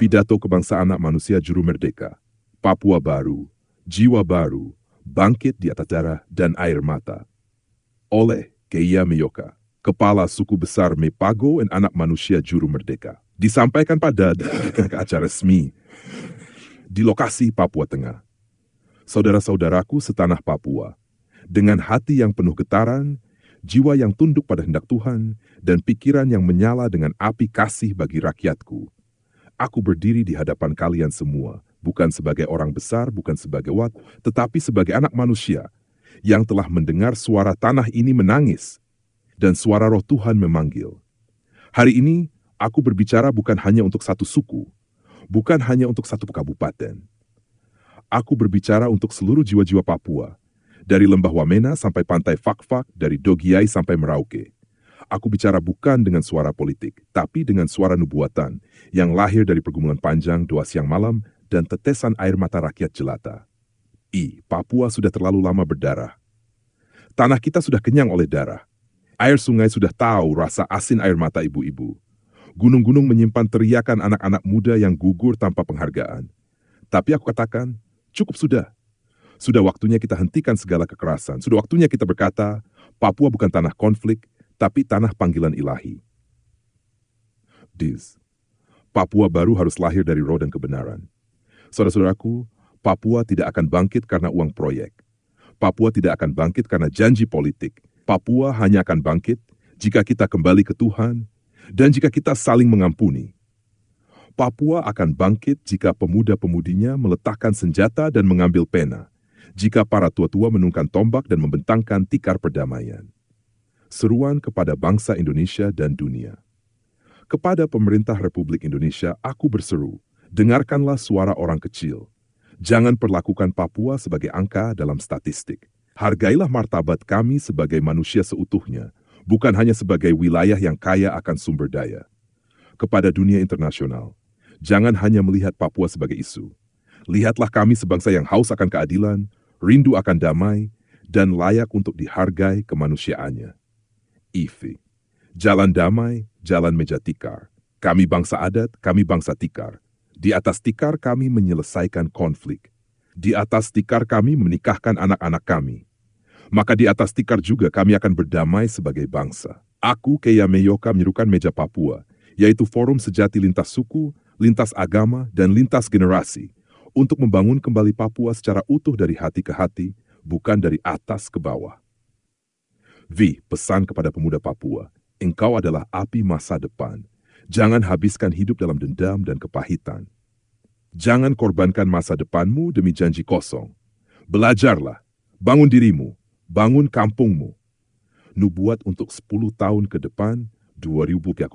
Pidato Kebangsaan Anak Manusia Juru Merdeka, Papua Baru, Jiwa Baru, Bangkit di Atas Darah dan Air Mata. Oleh Keia Meyoka, Kepala Suku Besar Mepago dan Anak Manusia Juru Merdeka. Disampaikan pada acara resmi di lokasi Papua Tengah. Saudara-saudaraku setanah Papua, dengan hati yang penuh getaran, jiwa yang tunduk pada hendak Tuhan, dan pikiran yang menyala dengan api kasih bagi rakyatku, aku berdiri di hadapan kalian semua, bukan sebagai orang besar, bukan sebagai tetapi sebagai anak manusia yang telah mendengar suara tanah ini menangis dan suara roh Tuhan memanggil. Hari ini, aku berbicara bukan hanya untuk satu suku, bukan hanya untuk satu kabupaten. Aku berbicara untuk seluruh jiwa-jiwa Papua, dari Lembah Wamena sampai Pantai Fakfak, dari Dogiai sampai Merauke. Aku bicara bukan dengan suara politik, tapi dengan suara nubuatan yang lahir dari pergumulan panjang, doa siang malam, dan tetesan air mata rakyat jelata. Papua sudah terlalu lama berdarah. Tanah kita sudah kenyang oleh darah. Air sungai sudah tahu rasa asin air mata ibu-ibu. Gunung-gunung menyimpan teriakan anak-anak muda yang gugur tanpa penghargaan. Tapi aku katakan, cukup sudah. Sudah waktunya kita hentikan segala kekerasan. Sudah waktunya kita berkata, Papua bukan tanah konflik, tapi tanah panggilan ilahi. Papua baru harus lahir dari roh dan kebenaran. Saudara-saudaraku, Papua tidak akan bangkit karena uang proyek. Papua tidak akan bangkit karena janji politik. Papua hanya akan bangkit jika kita kembali ke Tuhan dan jika kita saling mengampuni. Papua akan bangkit jika pemuda-pemudinya meletakkan senjata dan mengambil pena, jika para tua-tua menunggang tombak dan membentangkan tikar perdamaian. Seruan kepada bangsa Indonesia dan dunia. Kepada pemerintah Republik Indonesia, aku berseru, dengarkanlah suara orang kecil. Jangan perlakukan Papua sebagai angka dalam statistik. Hargailah martabat kami sebagai manusia seutuhnya, bukan hanya sebagai wilayah yang kaya akan sumber daya. Kepada dunia internasional, jangan hanya melihat Papua sebagai isu. Lihatlah kami sebangsa yang haus akan keadilan, rindu akan damai, dan layak untuk dihargai kemanusiaannya. Jalan damai, jalan meja tikar. Kami bangsa adat, kami bangsa tikar. Di atas tikar kami menyelesaikan konflik. Di atas tikar kami menikahkan anak-anak kami. Maka di atas tikar juga kami akan berdamai sebagai bangsa. Aku, Keia Meyoka, menyerukan meja Papua, yaitu forum sejati lintas suku, lintas agama, dan lintas generasi, untuk membangun kembali Papua secara utuh dari hati ke hati, bukan dari atas ke bawah. Pesan kepada pemuda Papua, engkau adalah api masa depan. Jangan habiskan hidup dalam dendam dan kepahitan. Jangan korbankan masa depanmu demi janji kosong. Belajarlah, bangun dirimu, bangun kampungmu. Nubuat untuk 10 tahun ke depan, 2025.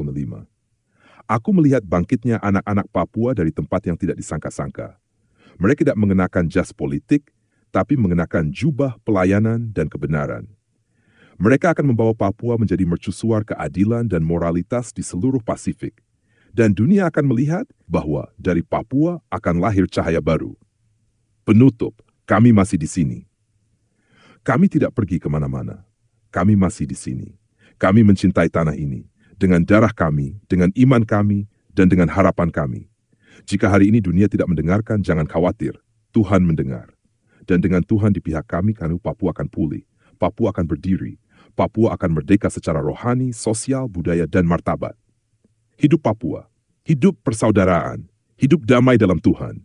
Aku melihat bangkitnya anak-anak Papua dari tempat yang tidak disangka-sangka. Mereka tidak mengenakan jas politik, tapi mengenakan jubah pelayanan dan kebenaran. Mereka akan membawa Papua menjadi mercusuar keadilan dan moralitas di seluruh Pasifik. Dan dunia akan melihat bahwa dari Papua akan lahir cahaya baru. Penutup, kami masih di sini. Kami tidak pergi kemana-mana. Kami masih di sini. Kami mencintai tanah ini. Dengan darah kami, dengan iman kami, dan dengan harapan kami. Jika hari ini dunia tidak mendengarkan, jangan khawatir. Tuhan mendengar. Dan dengan Tuhan di pihak kami, Papua akan pulih. Papua akan berdiri. Papua akan merdeka secara rohani, sosial, budaya, dan martabat. Hidup Papua, hidup persaudaraan, hidup damai dalam Tuhan.